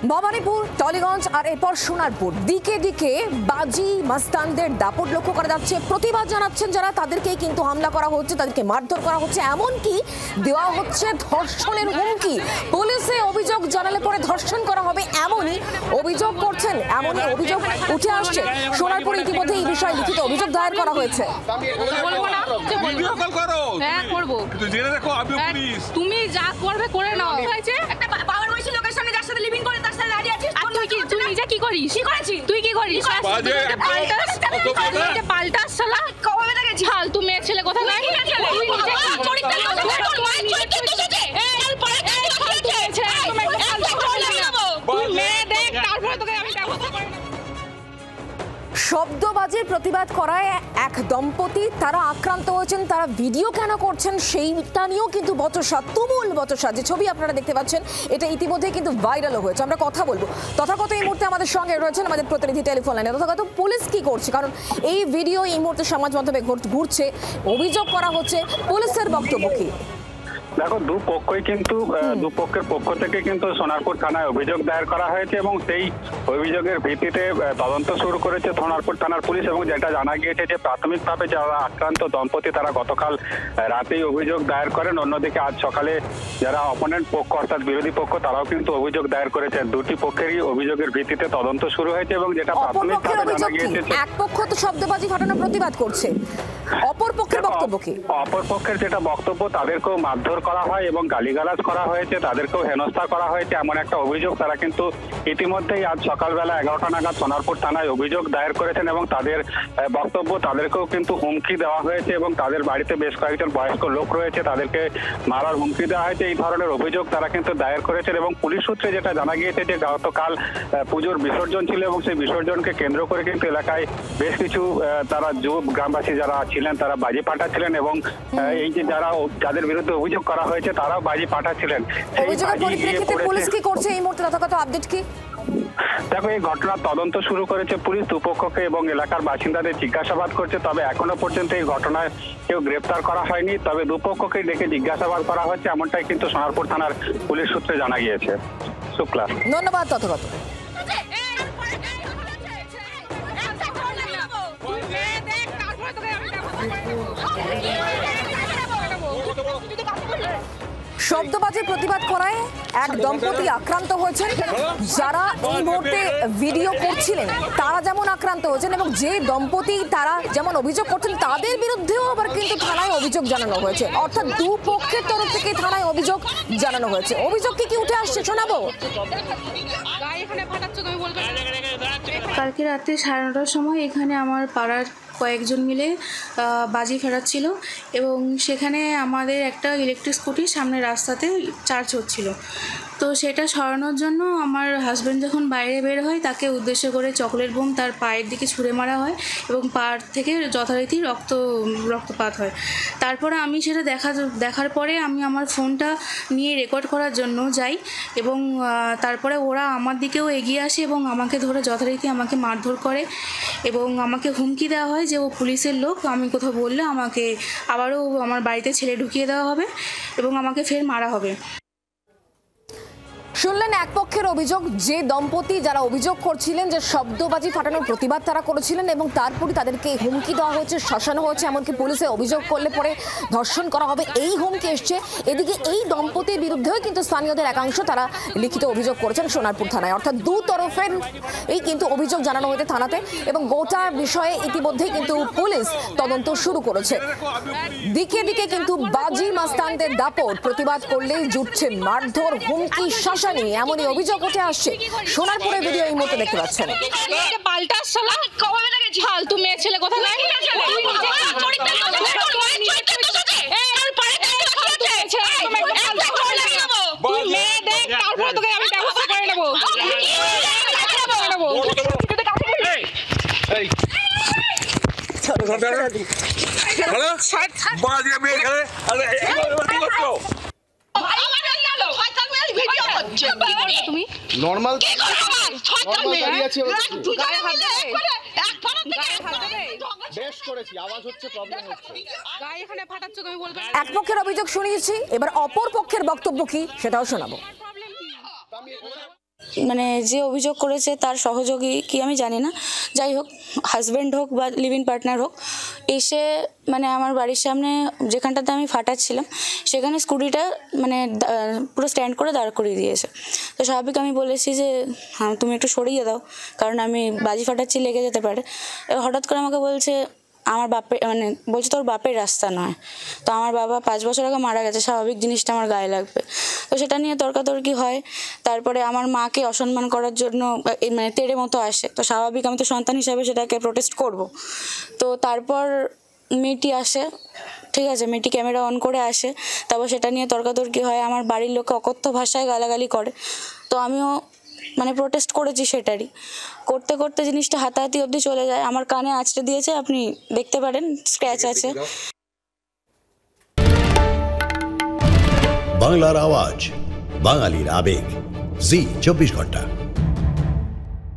ভবানীপুর, টলিগঞ্জ আর এরপর সোনারপুর, দিকে দিকে বাজি মাস্তানদের দাপট লক্ষ্য করা যাচ্ছে। প্রতিবাদ জানাচ্ছেন যারা, তাদেরকেই কিন্তু হামলা করা হচ্ছে, তাদেরকে মারধর করা হচ্ছে, এমনকি দেওয়া হচ্ছে ধর্ষণের হুমকি। পুলিশে অভিযোগ জানালে পরে ধর্ষণ করা হবে এমনই অভিযোগ করছেন, এমনই অভিযোগ উঠে আসছে। সোনারপুরে ইতিমধ্যে এই বিষয়ে লিখিত অভিযোগ দায়ের করা হয়েছে। তুমি যা করবে করে নাও। তুই নিজে কি করিস? তুই কি করিস? পাল্টাস শালা। ফালতু মেয়ে ছেলে কথা নাই। শব্দবাজির প্রতিবাদ করায় এক দম্পতি তারা আক্রান্ত হয়েছেন। তারা ভিডিও কেন করছেন সেইটা নিয়েও কিন্তু বচসা, তুমুল বচসা। যে ছবি আপনারা দেখতে পাচ্ছেন এটা ইতিমধ্যে কিন্তু ভাইরালও হয়েছে। আমরা কথা বলবো তথাগত এই মুহূর্তে আমাদের সঙ্গে রয়েছেন আমাদের প্রতিনিধি টেলিফোন লাইনে। তথাগত, পুলিশ কি করছে? কারণ এই ভিডিও এই মুহূর্তে সমাজ মাধ্যমে ঘুরছে, অভিযোগ করা হচ্ছে, পুলিশের বক্তব্য কি? দেখো, দুপক্ষই কিন্তু দুপক্ষের পক্ষ থেকে কিন্তু সোনারপুর থানায় অভিযোগ দায়ের করা হয়েছে এবং সেই অভিযোগের ভিত্তিতে তদন্ত শুরু করেছে সোনারপুর থানার পুলিশ। এবং যেটা জানা গিয়েছে যে প্রাথমিকভাবে যারা আক্রান্ত দম্পতি তারা গতকাল রাতেই অভিযোগ দায়ের করেন। অন্যদিকে আজ সকালে যারা অপোনেন্ট পক্ষ অর্থাৎ বিরোধী পক্ষ তারাও কিন্তু অভিযোগ দায়ের করেছেন। দুটি পক্ষেরই অভিযোগের ভিত্তিতে তদন্ত শুরু হয়েছে এবং যেটা প্রাথমিকভাবে জানা গিয়েছে এক পক্ষ তো শব্দবাজি ফাটানোর প্রতিবাদ করছে, অপর পক্ষের বক্তব্য কি? অপর পক্ষের যেটা বক্তব্য, তাদেরকেও মারধর করা হয় এবং গালিগালাজ করা হয়েছে, তাদেরকেও হেনস্থা করা হয়েছে এমন একটা অভিযোগ তারা কিন্তু ইতিমধ্যেই আজ সকালবেলা 11টা নাগাদ সোনারপুর থানায় অভিযোগ দায়ের করেছেন। এবং তাদের বক্তব্য, তাদেরকেও কিন্তু হুমকি দেওয়া হয়েছে এবং তাদের বাড়িতে বেশ কয়েকজন বয়স্ক লোক রয়েছে, তাদেরকে মারার হুমকি দেওয়া হয়েছে। এই ধরনের অভিযোগ তারা কিন্তু দায়ের করেছেন। এবং পুলিশ সূত্রে যেটা জানা গিয়েছে যে গতকাল পুজোর বিসর্জন ছিল এবং সেই বিসর্জনকে কেন্দ্র করে কিন্তু এলাকায় বেশ কিছু তারা যুব গ্রামবাসী যারা ছিলেন তারা বাজি ফাটাচ্ছিলেন এবং এই যে যাদের বিরুদ্ধে অভিযোগ করা হয়েছে তারাও বাজি ফাটাচ্ছিলেন। অভিযোগের পরিপ্রেক্ষিতে পুলিশ কি করছে এই মুহূর্তে, তথাগত আপডেট কি? দেখো, এই ঘটনার তদন্ত শুরু করেছে পুলিশ, দুপক্ষকে এবং এলাকার বাসিন্দাদের জিজ্ঞাসাবাদ করছে। তবে এখনো পর্যন্ত এই ঘটনায় কেউ গ্রেপ্তার করা হয়নি, তবে দুপক্ষকে ডেকে জিজ্ঞাসাবাদ করা হচ্ছে এমনটাই কিন্তু সোনারপুর থানার পুলিশ সূত্রে জানা গিয়েছে। শুক্লা, ধন্যবাদ তথাগত। শব্দবাজির প্রতিবাদ করায় এক দম্পতি আক্রান্ত হয়েছেন। যারা এই মুহূর্তে ভিডিও করছিলেন তারা যেমন আক্রান্ত হয়েছেন এবং যে দম্পতি তারা যেমন অভিযোগ করছেন তাদের বিরুদ্ধেও আবার কিন্তু থানায় অভিযোগ জানানো হয়েছে। অর্থাৎ দুপক্ষের তরফ থেকে থানায় অভিযোগ জানানো হয়েছে। অভিযোগ কি উঠে আসছে শোনাবো। কালকে রাতে 9:30টার সময় এখানে আমার পাড়ার কয়েকজন মিলে বাজি ফেরাচ্ছিল এবং সেখানে আমাদের একটা ইলেকট্রিক স্কুটি সামনে রাস্তাতে চার্জ হচ্ছিল। তো সেটা সরানোর জন্য আমার হাজব্যান্ড যখন বাইরে বের হয় তাকে উদ্দেশ্য করে চকলেট বোম তার পায়ের দিকে ছুঁড়ে মারা হয় এবং পায়ের থেকে যথারীতি রক্তপাত হয়। তারপরে আমি সেটা দেখার পরে আমি আমার ফোনটা নিয়ে রেকর্ড করার জন্য যাই এবং তারপরে ওরা আমার দিকেও এগিয়ে আসে এবং আমাকে ধরে যথারীতি আমাকে মারধর করে এবং আমাকে হুমকি দেওয়া হয় যে ও পুলিশের লোক, আমি কোথাও বললে আমাকে আবারও আমার বাড়িতে ছেলে ঢুকিয়ে দেওয়া হবে এবং আমাকে ফের মারা হবে। শুনলেন এক পক্ষের অভিযোগ, যে দম্পতি যারা অভিযোগ করছিলেন যে শব্দবাজি ফাটানোর প্রতিবাদ তারা করেছিলেন এবং তারপরে তাদেরকে হুমকি দেওয়া হয়েছে, শাসানো হয়েছে, এমনকি পুলিশে অভিযোগ করলে পরে ধর্ষণ করা হবে এই হুমকি এসছে। এদিকে এই দম্পতির বিরুদ্ধেও কিন্তু স্থানীয়দের একাংশ তারা লিখিত অভিযোগ করেছেন সোনারপুর থানায়। অর্থাৎ দু তরফের এই কিন্তু অভিযোগ জানানো হয়েছে থানাতে এবং গোটা বিষয়ে ইতিমধ্যেই কিন্তু পুলিশ তদন্ত শুরু করেছে। দিকে দিকে কিন্তু বাজি মাস্তানদের দাপট, প্রতিবাদ করলেই জুটছে মারধর, হুমকি, শাসন, এমনই অভিযোগ উঠে আসছে। সোনারপুরের ভিডিও এই মুহূর্তে দেখতে পাচ্ছেন। ফালতু মেয়ে ছেলে কথা নাই। তুমি নরমাল এক পক্ষের অভিযোগ শুনিয়েছি, এবার অপর পক্ষের বক্তব্য কি সেটাও শোনাবো। মানে যে অভিযোগ করেছে তার সহযোগী কি আমি জানি না, যাই হোক হাজব্যান্ড হোক বা লিভ ইন পার্টনার হোক, এসে মানে আমার বাড়ির সামনে যেখানটাতে আমি ফাটাচ্ছিলাম সেখানে স্কুটিটা মানে পুরো স্ট্যান্ড করে দাঁড় করিয়ে দিয়েছে। তো স্বাভাবিক আমি বলেছি যে হ্যাঁ তুমি একটু সরিয়ে দাও, কারণ আমি বাজি ফাটাচ্ছি, লেগে যেতে পারে। এবার হঠাৎ করে আমাকে বলছে আমার বাপের মানে বলছে তোর বাপের রাস্তা নয়। তো আমার বাবা 5 বছর আগে মারা গেছে, স্বাভাবিক জিনিসটা আমার গায়ে লাগবে। তো সেটা নিয়ে তর্কাতর্কি হয়। তারপরে আমার মাকে অসম্মান করার জন্য মানে তেড়ে মতো আসে। তো স্বাভাবিক আমি তো সন্তান হিসাবে সেটাকে প্রোটেস্ট করব। তো তারপর মেয়েটি আসে, ঠিক আছে, মেয়েটি ক্যামেরা অন করে আসে, তারপর সেটা নিয়ে তর্কাতর্কি হয়। আমার বাড়ির লোকে অকথ্য ভাষায় গালাগালি করে। তো আমিও মানে প্রোটেস্ট করেছি, সেটারই করতে করতে জিনিসটা হাতাহাতি অবধি চলে যায়। আমার কানে আঁচড়ে দিয়েছে, আপনি দেখতে পারেন স্ক্র্যাচ আছে। বাংলার আওয়াজ, বাঙালির আবেগ, জি 24 ঘন্টা।